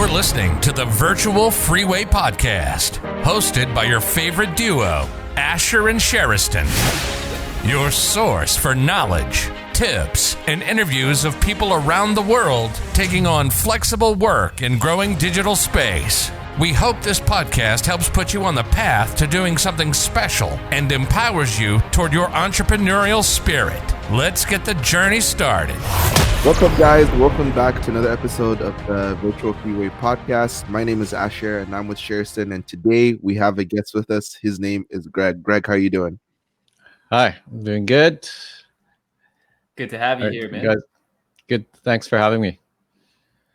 You're listening to the Virtual Freeway Podcast, hosted by your favorite duo, Asher and Sheriston. Your source for knowledge, tips, and interviews of people around the world taking on flexible work in growing digital space. We hope this podcast helps put you on the path to doing something special and empowers you toward your entrepreneurial spirit. Let's get the journey started. What's up, guys? Welcome back to another episode of the Virtual Freeway Podcast. My name is Asher, and I'm with Sheriston. And today we have a guest with us. His name is Greg. Greg, how are you doing? Hi, I'm doing good. Good to have you here, man. Guys. Good. Thanks for having me.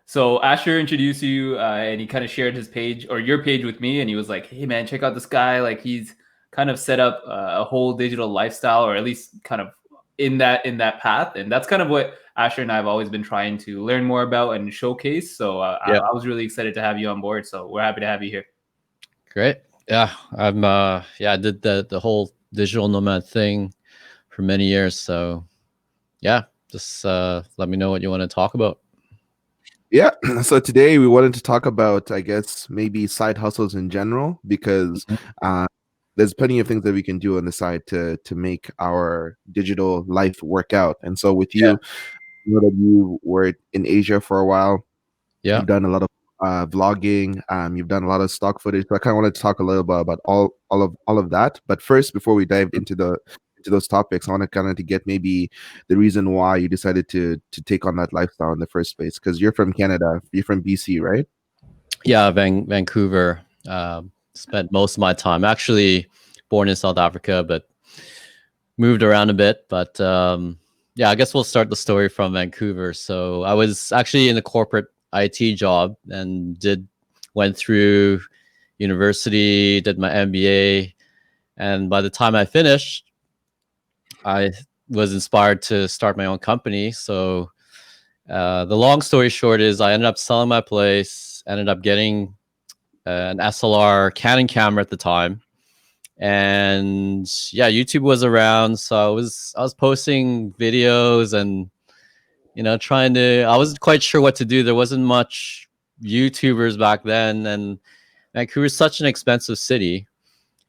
So Asher introduced you and he kind of shared his page or your page with me. And he was like, hey, man, check out this guy. Like he's kind of set up a whole digital lifestyle, or at least kind of in that path. And that's kind of what Asher and I have always been trying to learn more about and showcase. So I was really excited to have you on board. So we're happy to have you here. Great. Yeah, I did the whole digital nomad thing for many years. So yeah, just let me know what you want to talk about. Yeah, so today we wanted to talk about, I guess, maybe side hustles in general, because there's plenty of things that we can do on the side to make our digital life work out. And so with you, I know that you were in Asia for a while. Yeah. You've done a lot of vlogging. You've done a lot of stock footage. So I kind of wanted to talk a little bit about all of that. But first, before we dive into those topics, I want to kind of get maybe the reason why you decided to take on that lifestyle in the first place, because you're from Canada. You're from BC, right? Yeah, Vancouver. Spent most of my time. Actually born in South Africa, but moved around a bit. But I guess we'll start the story from Vancouver. So I was actually in a corporate IT job and went through university, did my MBA. And by the time I finished, I was inspired to start my own company. So the long story short is I ended up selling my place, ended up getting an SLR Canon camera at the time. And YouTube was around. So I was posting videos and, I wasn't quite sure what to do. There wasn't much YouTubers back then. And Vancouver is such an expensive city.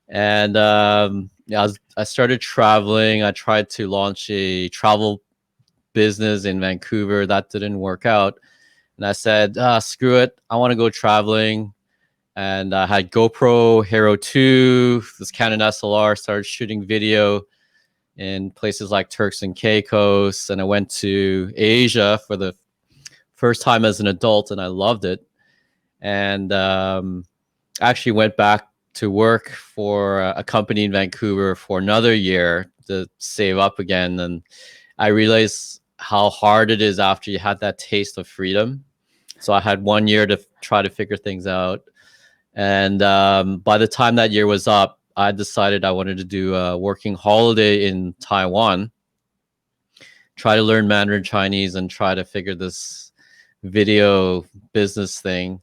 And I started traveling. I tried to launch a travel business in Vancouver. That didn't work out. And I said, screw it. I want to go traveling. And I had GoPro Hero 2, this Canon SLR, started shooting video in places like Turks and Caicos. And I went to Asia for the first time as an adult, and I loved it. And actually went back to work for a company in Vancouver for another year to save up again. And I realized how hard it is after you had that taste of freedom. So I had 1 year to try to figure things out. And by the time that year was up, I decided I wanted to do a working holiday in Taiwan, try to learn Mandarin Chinese and try to figure this video business thing.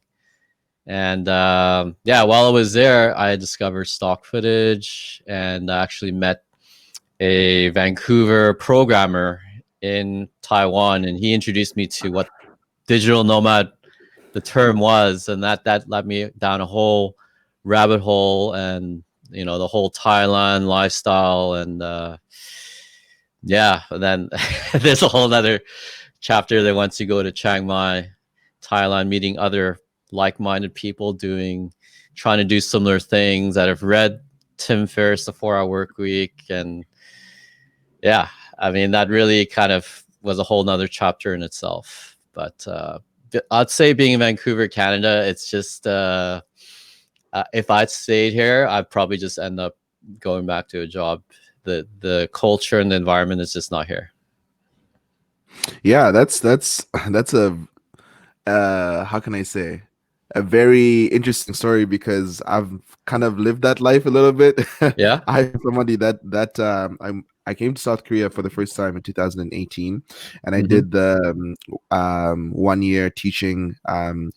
And while I was there, I discovered stock footage, and I actually met a Vancouver programmer in Taiwan, and he introduced me to what digital nomad, the term was, and that led me down a whole rabbit hole, and the whole Thailand lifestyle, and then there's a whole other chapter that once you go to Chiang Mai, Thailand, meeting other like-minded people trying to do similar things that have read Tim Ferriss' The 4 Hour Work Week. And that really kind of was a whole nother chapter in itself. But I'd say being in Vancouver, Canada, it's just if I'd stayed here, I'd probably just end up going back to a job. The culture and the environment is just not here. Yeah, that's a how can I say, a very interesting story, because I've kind of lived that life a little bit. Yeah. I'm somebody I came to South Korea for the first time in 2018, and I did the 1 year teaching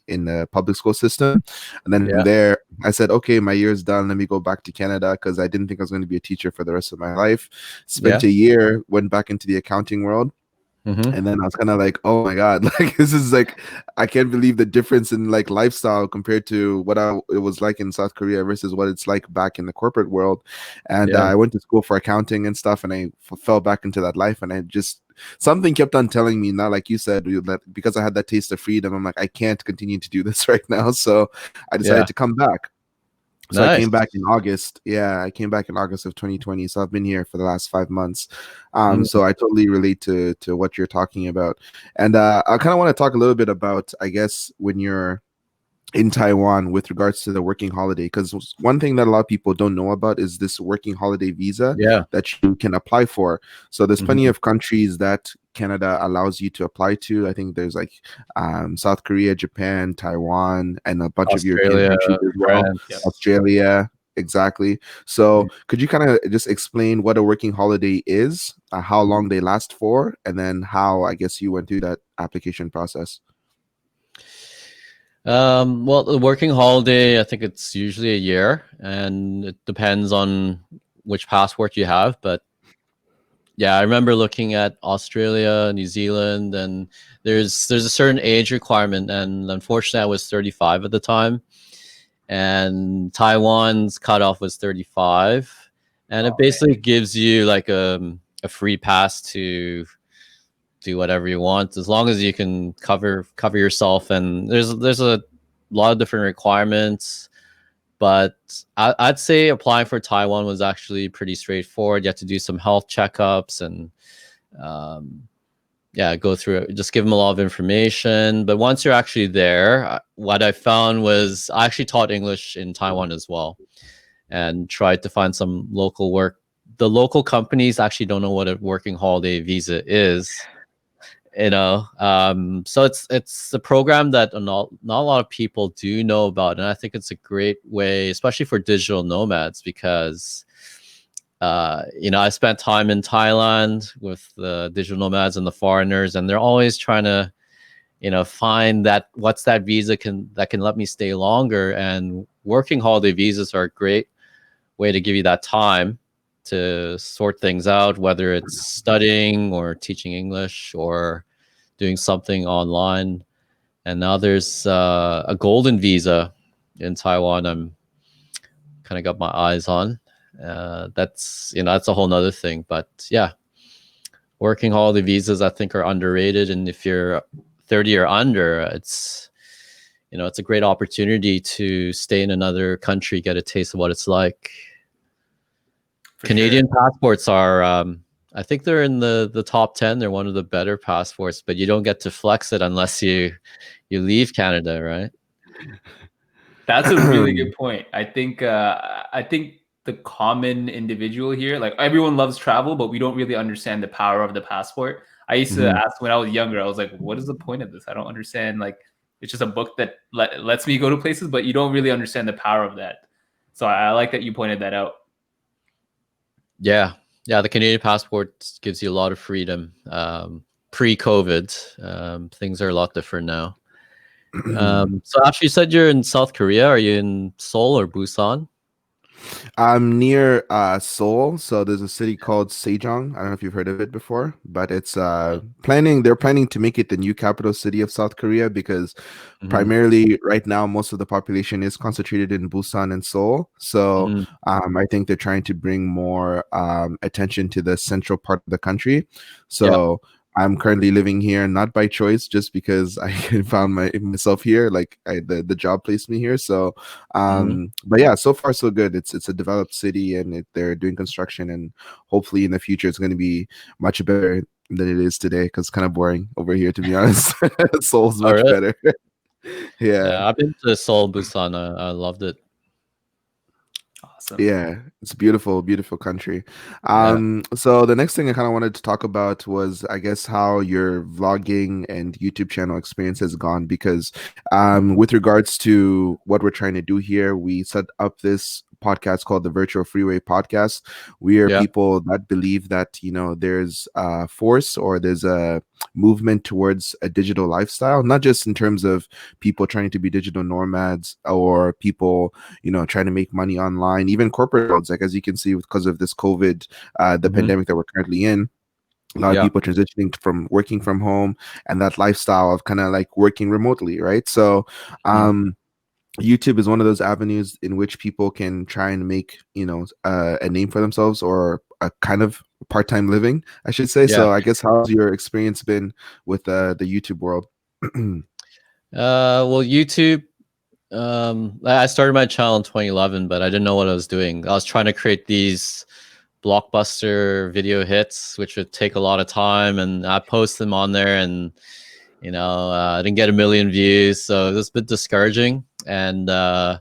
in the public school system. And then from there, I said, okay, my year's done. Let me go back to Canada, because I didn't think I was going to be a teacher for the rest of my life. Spent a year, went back into the accounting world. And then I was kind of like, oh my God, like this is like, I can't believe the difference in like lifestyle compared to what it was like in South Korea versus what it's like back in the corporate world. And Yeah. I went to school for accounting and stuff, and I fell back into that life. And I just, something kept on telling me, not like you said, that because I had that taste of freedom, I'm like, I can't continue to do this right now. So I decided to come back. So I Nice. came back in August. Yeah, I came back in August of 2020. So I've been here for the last 5 months. So I totally relate to what you're talking about. And I kind of want to talk a little bit about, I guess, when you're in Taiwan with regards to the working holiday, because one thing that a lot of people don't know about is this working holiday visa Yeah. that you can apply for. So there's plenty of countries that Canada allows you to apply to. I think there's like South Korea, Japan, Taiwan, and a bunch of European Australia, countries as well. France. Yep. Australia, exactly. So could you kind of just explain what a working holiday is, how long they last for, and then how, I guess, you went through that application process? Well, the working holiday, I think it's usually a year, and it depends on which passport you have. But yeah, I remember looking at Australia, New Zealand, and there's a certain age requirement, and unfortunately, I was 35 at the time, and Taiwan's cutoff was 35, and it basically gives you like a free pass to do whatever you want as long as you can cover yourself. And there's a lot of different requirements, but I'd say applying for Taiwan was actually pretty straightforward. You have to do some health checkups and go through it, just give them a lot of information. But once you're actually there, what I found was I actually taught English in Taiwan as well and tried to find some local work. The local companies actually don't know what a working holiday visa is. So it's a program that not a lot of people do know about, and I think it's a great way, especially for digital nomads, because I spent time in Thailand with the digital nomads and the foreigners, and they're always trying to find what's that visa that can let me stay longer. And working holiday visas are a great way to give you that time to sort things out, whether it's studying or teaching English or doing something online. And now there's a golden visa in Taiwan I'm kind of got my eyes on. That's a whole nother thing. But yeah, working holiday visas I think are underrated. And if you're 30 or under, it's a great opportunity to stay in another country, get a taste of what it's like. Canadian passports are, I think they're in the top 10. They're one of the better passports, but you don't get to flex it unless you leave Canada, right? That's a really good point. I think the common individual here, like everyone loves travel, but we don't really understand the power of the passport. I used to ask when I was younger, I was like, what is the point of this? I don't understand. Like, it's just a book that lets me go to places, but you don't really understand the power of that. So I like that you pointed that out. Yeah. The Canadian passport gives you a lot of freedom. Pre-COVID, things are a lot different now. So after you said you're in South Korea, are you in Seoul or Busan? I'm near Seoul, so there's a city called Sejong. I don't know if you've heard of it before, but it's they're planning to make it the new capital city of South Korea, because primarily right now most of the population is concentrated in Busan and Seoul. So I think they're trying to bring more attention to the central part of the country. So I'm currently living here, not by choice, just because I found myself here. Like the job placed me here. So, but yeah, so far so good. It's a developed city, and they're doing construction, and hopefully in the future it's going to be much better than it is today. Because it's kind of boring over here, to be honest. Seoul's much better. Yeah, I've been to Seoul, Busan. I loved it. Awesome. Yeah, it's a beautiful, beautiful country. So the next thing I kind of wanted to talk about was, I guess, how your vlogging and YouTube channel experience has gone, because with regards to what we're trying to do here, we set up this podcast called the Virtual Freeway Podcast. We are people that believe that there's a force, or there's a movement towards a digital lifestyle, not just in terms of people trying to be digital nomads, or people trying to make money online, even corporate roles, like as you can see because of this COVID, the pandemic that we're currently in. A lot of Yeah. people transitioning from working from home and that lifestyle of kind of like working remotely, right? So YouTube is one of those avenues in which people can try and make, a name for themselves, or a kind of part-time living, I should say. Yeah. So I guess, how's your experience been with the YouTube world? Well, YouTube. I started my channel in 2011, but I didn't know what I was doing. I was trying to create these blockbuster video hits, which would take a lot of time, and I post them on there, and I didn't get a million views, so it was a bit discouraging. And I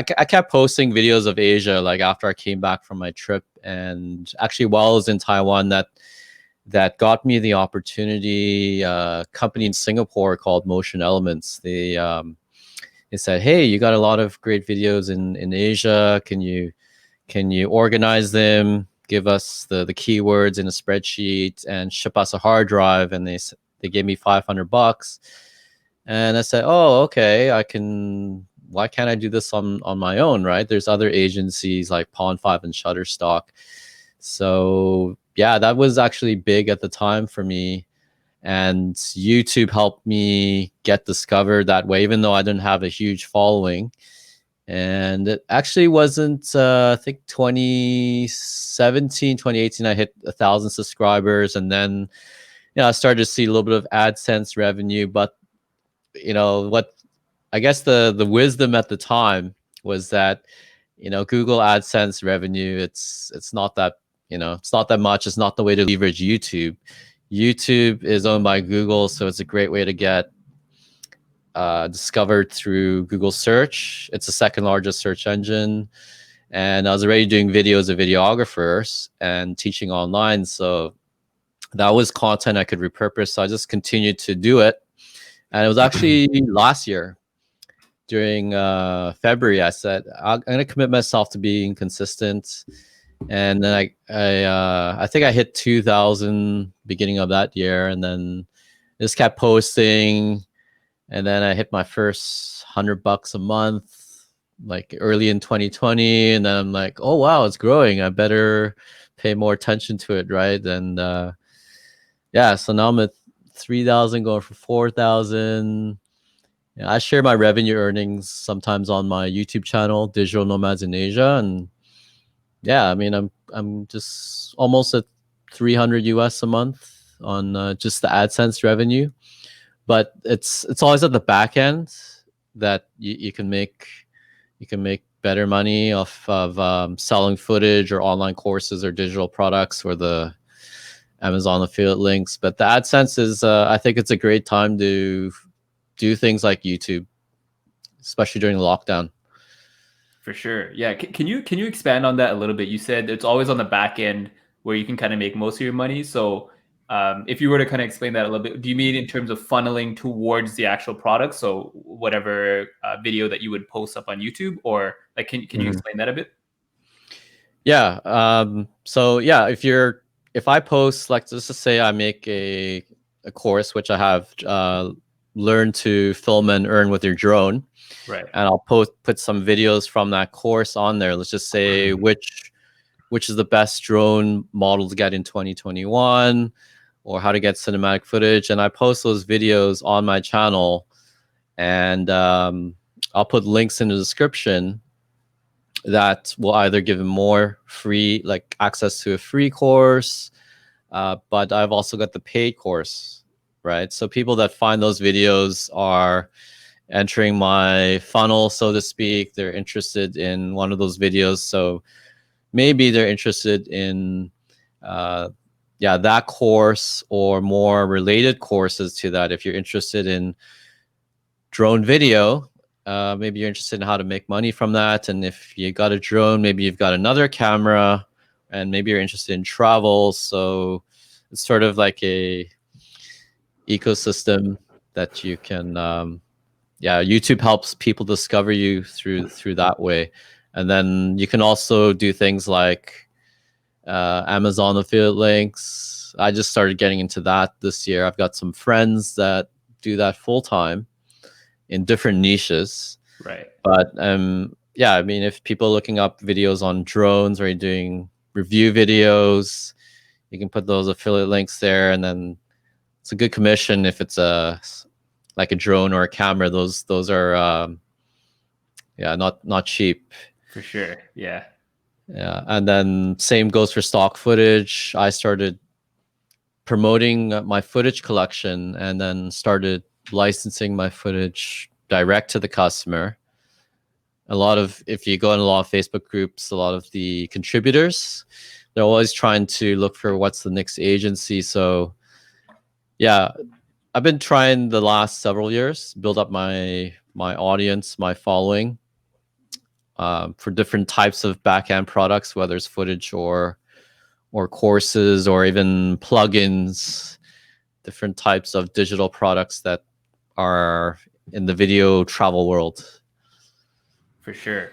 kept posting videos of Asia, like after I came back from my trip, and actually while I was in Taiwan, that got me the opportunity. A company in Singapore called Motion Elements. They said, "Hey, you got a lot of great videos in Asia. Can you organize them? Give us the keywords in a spreadsheet and ship us a hard drive." And they gave me $500, and I said, "Oh, okay. I can. Why can't I do this on my own? Right? There's other agencies like Pond5 and Shutterstock." So yeah, that was actually big at the time for me. And YouTube helped me get discovered that way, even though I didn't have a huge following. And it actually wasn't, I think 2017, 2018, I hit 1,000 subscribers. And then, I started to see a little bit of AdSense revenue. But, what I guess the wisdom at the time was that, Google AdSense revenue, it's not that, it's not that much. It's not the way to leverage YouTube. YouTube is owned by Google, so it's a great way to get discovered through Google search. It's the second largest search engine. And I was already doing videos of videographers and teaching online. So that was content I could repurpose. So I just continued to do it. And it was actually last year during February, I said, I'm going to commit myself to being consistent. And then I think I hit 2,000 beginning of that year, and then just kept posting. And then I hit my first $100 a month, like early in 2020. And then I'm like, oh wow, it's growing. I better pay more attention to it, right? And yeah, so now I'm at 3,000, going for 4,000. I share my revenue earnings sometimes on my YouTube channel, Digital Nomads in Asia, and yeah, I mean, I'm just almost at 300 US a month on just the AdSense revenue, but it's always at the back end that you can make better money off of selling footage or online courses or digital products or the Amazon affiliate links. But the AdSense is, I think it's a great time to do things like YouTube, especially during lockdown. For sure. Yeah. Can you expand on that a little bit? You said it's always on the back end where you can kind of make most of your money. So if you were to kind of explain that a little bit, do you mean in terms of funneling towards the actual product? So whatever video that you would post up on YouTube, or like, can you explain that a bit? Yeah. So yeah, if I post, like, let's just say I make a course, which I have learned to film and earn with your drone. Right. And I'll put some videos from that course on there. Let's just say which is the best drone model to get in 2021, or how to get cinematic footage. And I post those videos on my channel, and I'll put links in the description that will either give them more free, like access to a free course, but I've also got the paid course, right? So people that find those videos are entering my funnel, so to speak. They're interested in one of those videos, so maybe they're interested in that course or more related courses to that. If you're interested in drone video, maybe you're interested in how to make money from that. And if you got a drone, maybe you've got another camera, and maybe you're interested in travel. So it's sort of like a ecosystem that you can YouTube helps people discover you through that way. And then you can also do things like Amazon affiliate links. I just started getting into that this year. I've got some friends that do that full time in different niches. Right. But I mean, if people are looking up videos on drones or doing review videos, You can put those affiliate links there, and then it's a good commission if it's like a drone or a camera. Those are not cheap. For sure. Yeah. Yeah, and then same goes for stock footage. I started promoting my footage collection, and then started licensing my footage direct to the customer. If you go in a lot of Facebook groups, a lot of the contributors, they're always trying to look for what's the next agency. So yeah, I've been trying the last several years build up my audience, my following, for different types of backend products, whether it's footage or courses or even plugins, different types of digital products that are in the video travel world. For sure.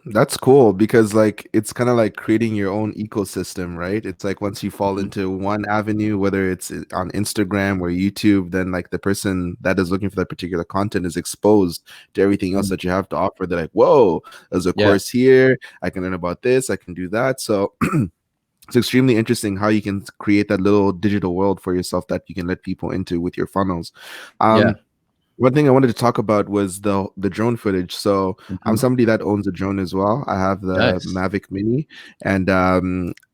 That's cool because like it's kind of like creating your own ecosystem, right? It's like once you fall into one avenue, whether it's on Instagram or YouTube, then like the person that is looking for that particular content is exposed to everything else that you have to offer. They're like, whoa, there's a course here. I can learn about this. I can do that. So it's extremely interesting how you can create that little digital world for yourself that you can let people into with your funnels. One thing I wanted to talk about was the drone footage. So I'm somebody that owns a drone as well. I have the Mavic Mini, and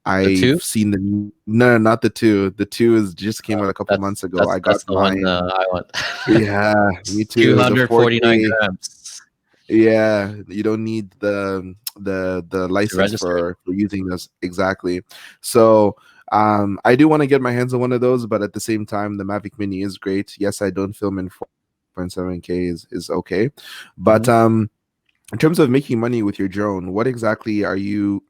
I've seen no, not the 2. The 2 is just came out a couple months ago. I got mine. I want. Yeah, me too. 249 grams. Yeah, you don't need the license for using this. Exactly. So I do want to get my hands on one of those, but at the same time, the Mavic Mini is great. Yes, I don't film in 4.7K is okay, but in terms of making money with your drone, what exactly are you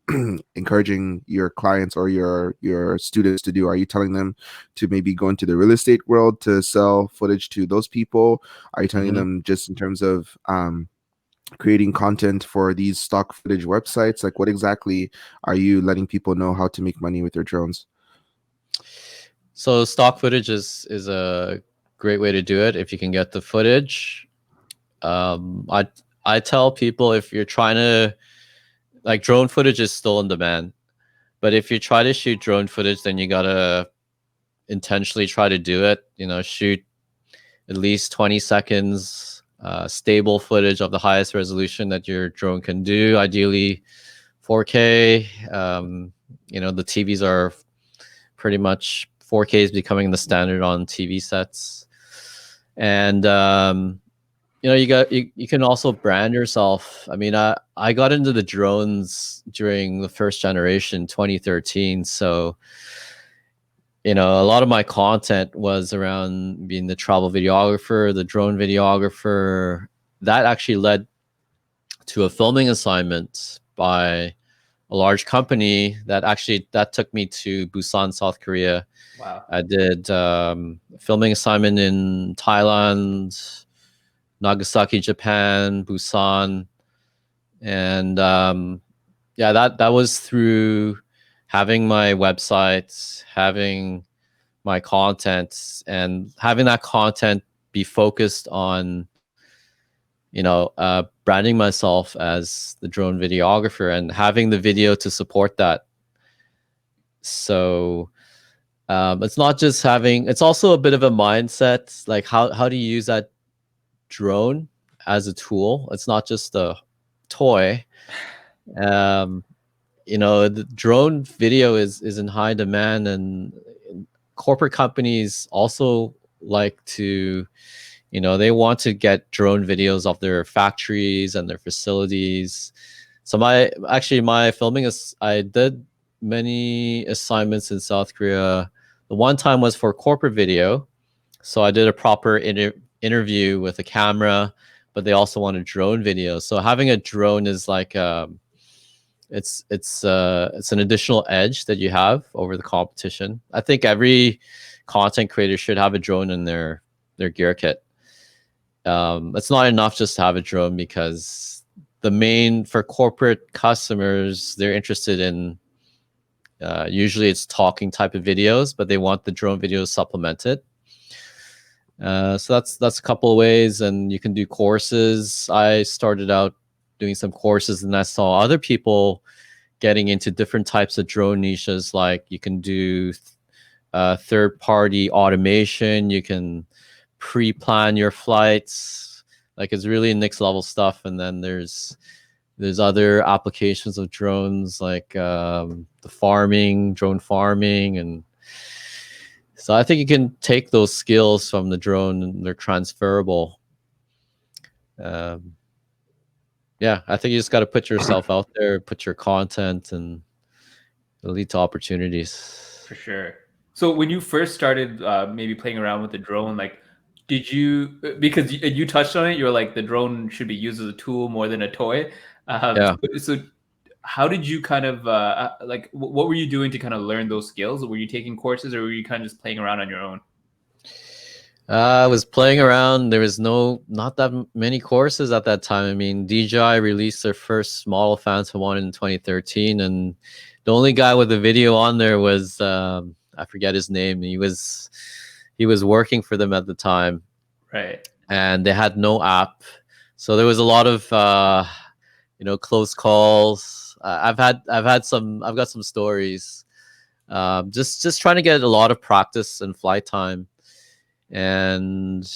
encouraging your clients or your students to do? Are you telling them to maybe go into the real estate world to sell footage to those people? Are you telling them just in terms of creating content for these stock footage websites? Like, what exactly are you letting people know how to make money with their drones? So stock footage is a great way to do it if you can get the footage. I tell people, if you're trying to, like, drone footage is still in demand, but if you try to shoot drone footage, then you gotta intentionally try to do it. Shoot at least 20 seconds, stable footage of the highest resolution that your drone can do, ideally 4K. The TVs are pretty much 4K is becoming the standard on TV sets. And you can also brand yourself. I mean, I got into the drones during the first generation, 2013. So, a lot of my content was around being the travel videographer, the drone videographer. That actually led to a filming assignment by a large company that took me to Busan, South Korea. Wow. I did filming assignment in Thailand, Nagasaki, Japan, Busan, and that was through having my website, having my content, and having that content be focused on branding myself as the drone videographer and having the video to support that. So it's not just it's also a bit of a mindset, like how do you use that drone as a tool. It's not just a toy. The drone video is in high demand, and corporate companies also like to, they want to get drone videos of their factories and their facilities. So my filming I did many assignments in South Korea. The one time was for corporate video. So I did a proper interview with a camera, but they also wanted drone video. So having a drone is like it's an additional edge that you have over the competition. I think every content creator should have a drone in their gear kit. It's not enough just to have a drone, because for corporate customers, they're interested in usually it's talking type of videos, but they want the drone videos supplemented. So that's a couple of ways, and you can do courses. I started out doing some courses, and I saw other people getting into different types of drone niches. Like you can do third-party automation. You can pre-plan your flights. Like it's really next level stuff. And then there's other applications of drones, like the drone farming, and so I think you can take those skills from the drone and they're transferable. Yeah, I think you just got to put yourself out there, put your content, and it'll lead to opportunities. For sure. So when you first started maybe playing around with the drone, like, did you, because you touched on it, you're like, the drone should be used as a tool more than a toy. Yeah. So how did you kind of, like, what were you doing to kind of learn those skills? Were you taking courses, or were you kind of just playing around on your own? I was playing around. There was not that many courses at that time. I mean, DJI released their first model Phantom 1 in 2013, and the only guy with a video on there was I forget his name. He was working for them at the time, Right. and they had no app, so there was a lot of close calls. I've got some stories. Just trying to get a lot of practice and flight time. And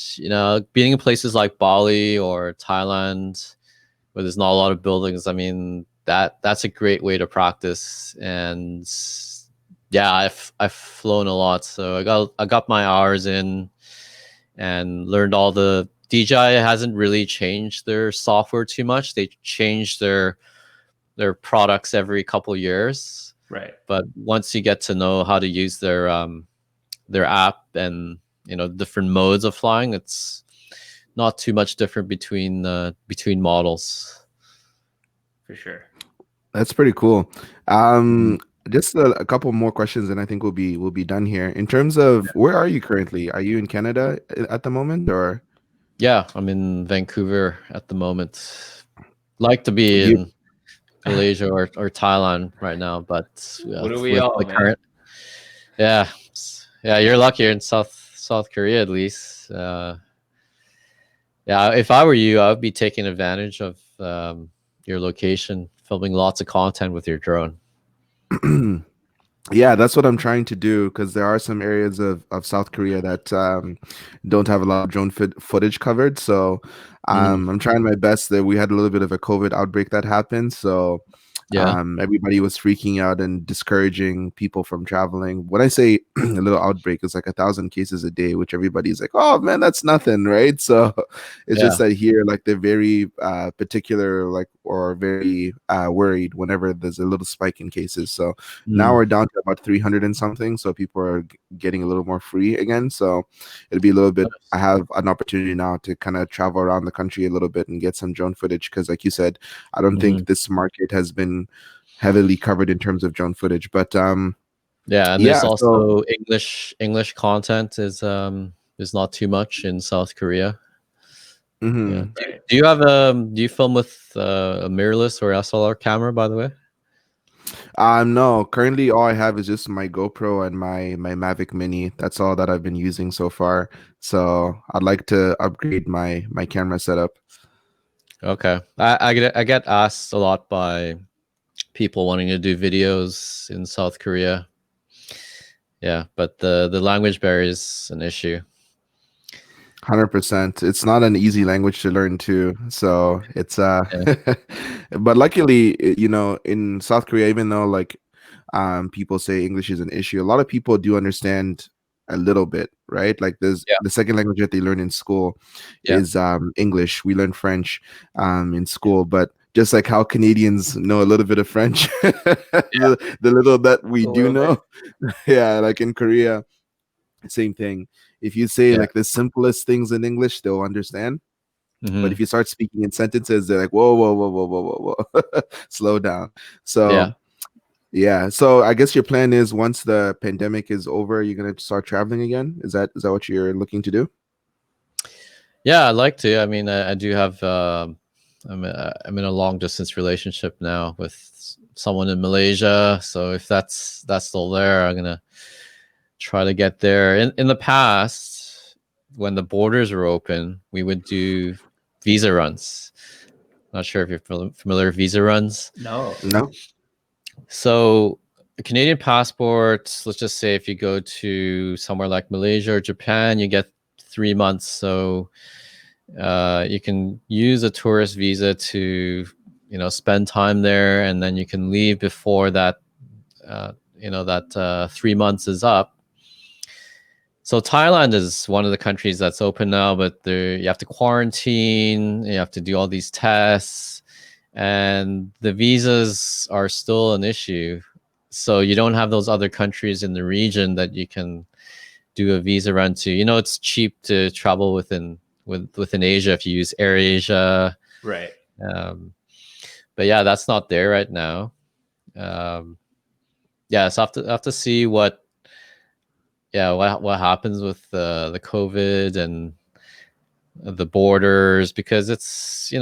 being in places like Bali or Thailand where there's not a lot of buildings, I mean, that's a great way to practice. And yeah, I've flown a lot, so I got my hours in and learned all the DJI hasn't really changed their software too much. They change their products every couple years, right? But once you get to know how to use their app and different modes of flying, it's not too much different between models. For sure. That's pretty cool. Just a couple more questions, and I think we'll be done here. In terms of where are you currently? Are you in Canada at the moment, or? Yeah, I'm in Vancouver at the moment. Like to be in Malaysia or Thailand right now, but what are we all, man? current? Yeah, you're lucky. You're in South Korea at least. Yeah, if I were you, I would be taking advantage of your location, filming lots of content with your drone. Yeah, that's what I'm trying to do, because there are some areas of South Korea that don't have a lot of drone footage covered. So I'm trying my best. That we had a little bit of a COVID outbreak that happened. So everybody was freaking out and discouraging people from traveling. When I say a little outbreak, it's like 1,000 cases a day, which everybody's like, oh man, that's nothing, right? So it's just that here, like, they're very particular, like, or very worried whenever there's a little spike in cases. So now we're down to about 300 and something. So people are getting a little more free again. So it'll be a little bit, I have an opportunity now to kind of travel around the country a little bit and get some drone footage. Because like you said, I don't think this market has been heavily covered in terms of drone footage, but there's also English content is not too much in South Korea. Do you film with a mirrorless or SLR camera, by the way? No, currently all I have is just my GoPro and my Mavic Mini. That's all that I've been using so far. So I'd like to upgrade my camera setup. Okay, I get asked a lot by people wanting to do videos in South Korea. Yeah, but the language barrier is an issue. 100%. It's not an easy language to learn too. So it's but luckily, in South Korea, even though like people say English is an issue, a lot of people do understand a little bit, right? Like there's the second language that they learn in school is English. We learn French in school, but just like how Canadians know a little bit of French, the little that we do know, like in Korea, same thing. If you say like the simplest things in English, they'll understand. But if you start speaking in sentences, they're like, whoa, slow down. So so I guess your plan is, once the pandemic is over, you're gonna start traveling again. Is that what you're looking to do? Yeah, I'd like to. I mean, I do have. I'm in a long distance relationship now with someone in Malaysia. So if that's still there, I'm gonna try to get there. In the past, when the borders were open, we would do visa runs. Not sure if you're familiar with visa runs. No. So a Canadian passport, let's just say if you go to somewhere like Malaysia or Japan, you get 3 months. So you can use a tourist visa to, spend time there, and then you can leave before that, 3 months is up. So Thailand is one of the countries that's open now, but there you have to quarantine, you have to do all these tests, and the visas are still an issue. So you don't have those other countries in the region that you can do a visa run to. It's cheap to travel within Asia if you use AirAsia. Right. But yeah, that's not there right now. Yeah, so I have to see what happens with the COVID and the borders, because it's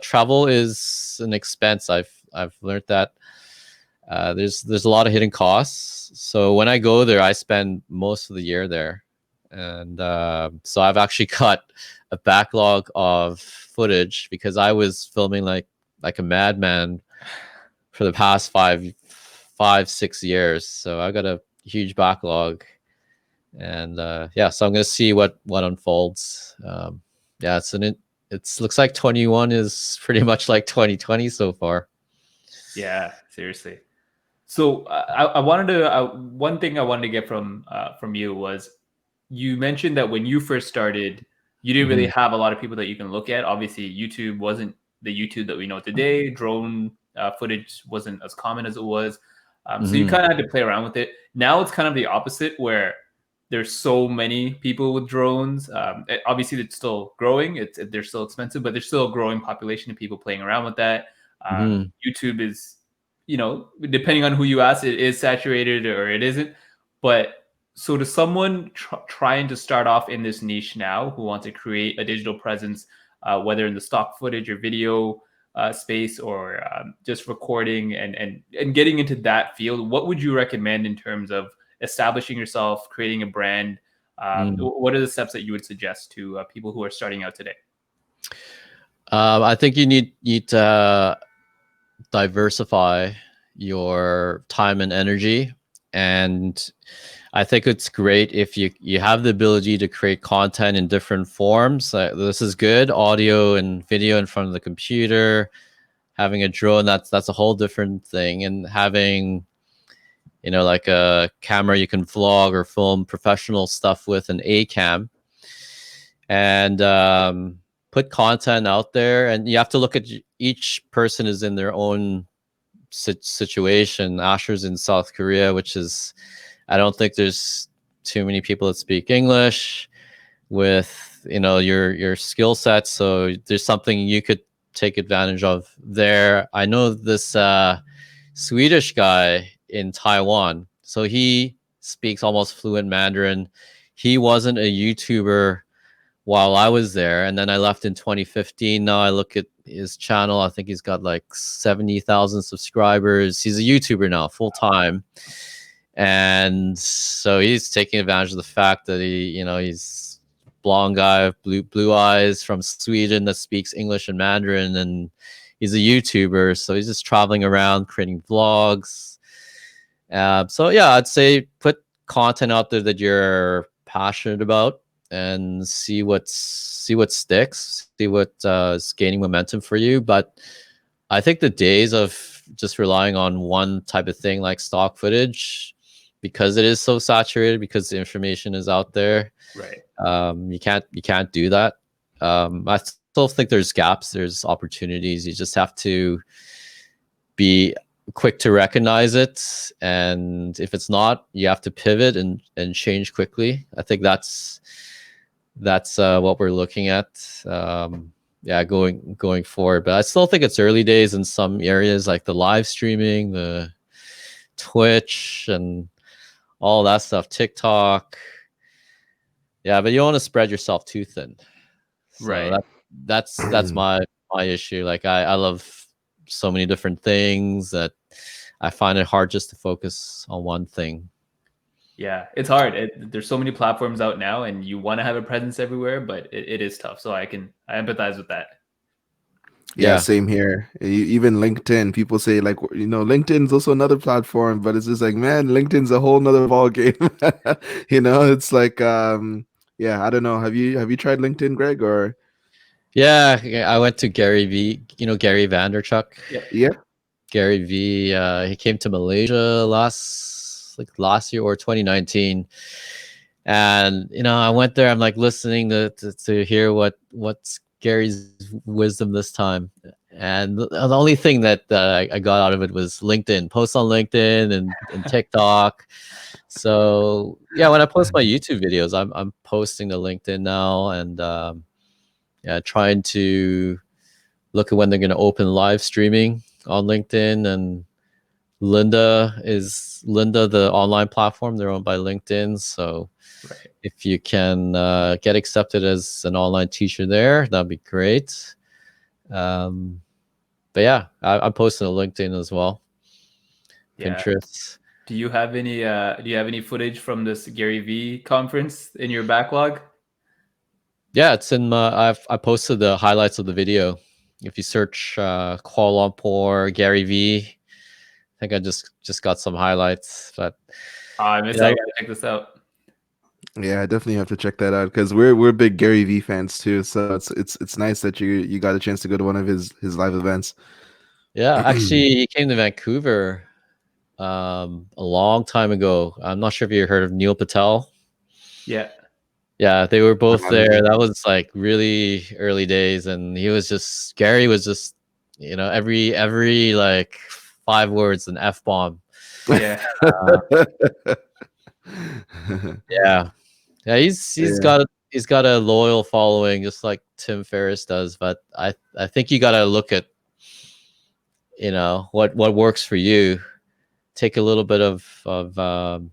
travel is an expense. I've learned that there's a lot of hidden costs. So when I go there, I spend most of the year there, and so I've actually got a backlog of footage because I was filming like a madman for the past 6 years. So I got a huge backlog, and so I'm gonna see what unfolds. It looks like 21 is pretty much like 2020 so far. Yeah, seriously. So I wanted to one thing I wanted to get from you was, you mentioned that when you first started, you didn't really have a lot of people that you can look at. Obviously, YouTube wasn't the YouTube that we know today. Drone footage wasn't as common as it was. So you kind of had to play around with it. Now it's kind of the opposite, where there's so many people with drones. Obviously, it's still growing. They're still expensive, but there's still a growing population of people playing around with that. YouTube is, depending on who you ask, it is saturated or it isn't. But so to someone trying to start off in this niche now, who wants to create a digital presence, whether in the stock footage or video space, or just recording and getting into that field, what would you recommend in terms of establishing yourself, creating a brand? What are the steps that you would suggest to people who are starting out today? I think you need to diversify your time and energy, and I think it's great if you have the ability to create content in different forms. This is good, audio and video in front of the computer. Having a drone, that's a whole different thing, and having like a camera you can vlog or film professional stuff with, an A cam, and put content out there. And you have to look at each person is in their own situation. Asher's in South Korea, which is, I don't think there's too many people that speak English with your skill set. So there's something you could take advantage of there. I know this Swedish guy in Taiwan, so he speaks almost fluent Mandarin. He wasn't a YouTuber while I was there, and then I left in 2015. Now I look at his channel, I think he's got like 70,000 subscribers. He's a YouTuber now, full time. And so he's taking advantage of the fact that he's blonde guy, blue eyes, from Sweden, that speaks English and Mandarin, and he's a YouTuber. So he's just traveling around creating vlogs. So yeah, I'd say put content out there that you're passionate about, and see what sticks, see what is gaining momentum for you. But I think the days of just relying on one type of thing like stock footage, because it is so saturated, because the information is out there, right? You can't do that. I still think there's gaps, there's opportunities. You just have to be quick to recognize it, and if it's not, you have to pivot and change quickly. I think that's what we're looking at, going forward. But I still think it's early days in some areas, like the live streaming, the Twitch, and all that stuff, TikTok. Yeah, but you don't want to spread yourself too thin. So Right. That's my issue. Like I love so many different things that I find it hard just to focus on one thing. Yeah, it's hard. There's so many platforms out now, and you want to have a presence everywhere, but it is tough. So I empathize with that. Yeah, Yeah. same here. Even LinkedIn, people say like, LinkedIn's also another platform, but it's just like, man, LinkedIn's a whole nother ball game. It's like, yeah, I don't know. Have you tried LinkedIn, Greg? Or Yeah, I went to Gary V. You know Gary Vanderchuck. Yep. yeah, Gary V. He came to Malaysia last year or 2019, and I went there. I'm like listening to hear what's Gary's wisdom this time, and the only thing that I got out of it was LinkedIn, posts on LinkedIn and TikTok. So yeah, when I post my YouTube videos, I'm posting to LinkedIn now, and yeah, trying to look at when they're going to open live streaming on LinkedIn. And Linda, the online platform, they're owned by LinkedIn. So Right. if you can get accepted as an online teacher there, that'd be great. But yeah, I'm posting to LinkedIn as well. Yeah. Pinterest. Do you have any footage from this Gary V conference in your backlog? Yeah, it's in my. I posted the highlights of the video. If you search Kuala Lumpur Gary V, I think I just got some highlights. But I missed. I gotta check this out. yeah, I definitely have to check that out because we're big Gary V fans too. So it's nice that you got a chance to go to one of his live events. yeah, actually, he came to Vancouver a long time ago. I'm not sure if you heard of Neil Patel. Yeah. Yeah, they were both Um, there. That was like really early days, and Gary was just, every like 5 words an F bomb. Yeah. Yeah, yeah, he's Yeah. got a loyal following, just like Tim Ferriss does. But I think you got to look at what works for you. Take a little bit of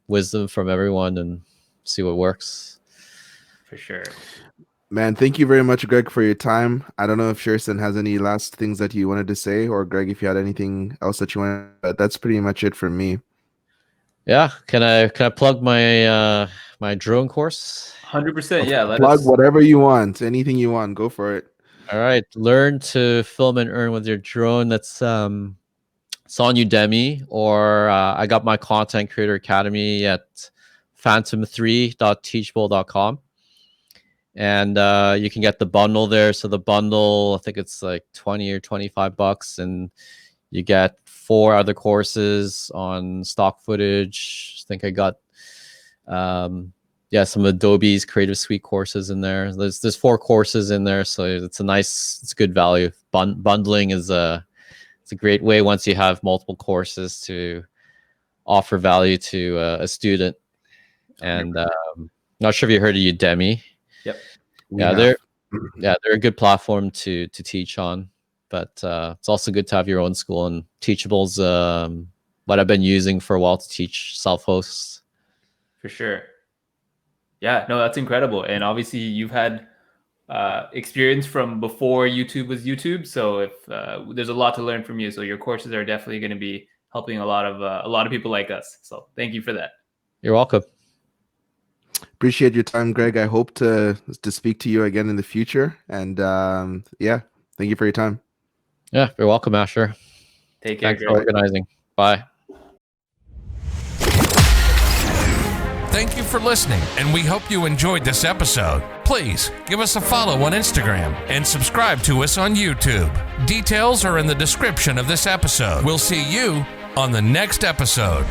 wisdom from everyone and see what works. For sure. Man, thank you very much, Greg, for your time. I don't know if Sherston has any last things that you wanted to say, or Greg, if you had anything else that you wanted. But that's pretty much it for me. Yeah, can I plug my my drone course? 100%. Yeah. Let Plug us. whatever you want, anything you want, go for it. All right, learn to film and earn with your drone. That's it's on Udemy, or I got my content creator academy at phantom3.teachable.com. And you can get the bundle there. So the bundle, I think it's like 20 or $25, and you get 4 other courses on stock footage. I think I got some Adobe's Creative Suite courses in there. There's 4 courses in there, so it's good value. Bundling is it's a great way, once you have multiple courses, to offer value to a student. And not sure if you heard of Udemy. Yep. They're a good platform to teach on, but it's also good to have your own school. And Teachable's what I've been using for a while to teach self-hosts. For sure. Yeah, no, that's incredible. And obviously you've had experience from before YouTube was YouTube. So if there's a lot to learn from you. So your courses are definitely going to be helping a lot of people like us. So thank you for that. You're welcome. Appreciate your time, Greg. I hope to speak to you again in the future. And yeah, thank you for your time. Yeah, you're welcome, Asher. Take care. Thanks for organizing. Bye. Thank you for listening, and we hope you enjoyed this episode. Please give us a follow on Instagram and subscribe to us on YouTube. Details are in the description of this episode. We'll see you on the next episode.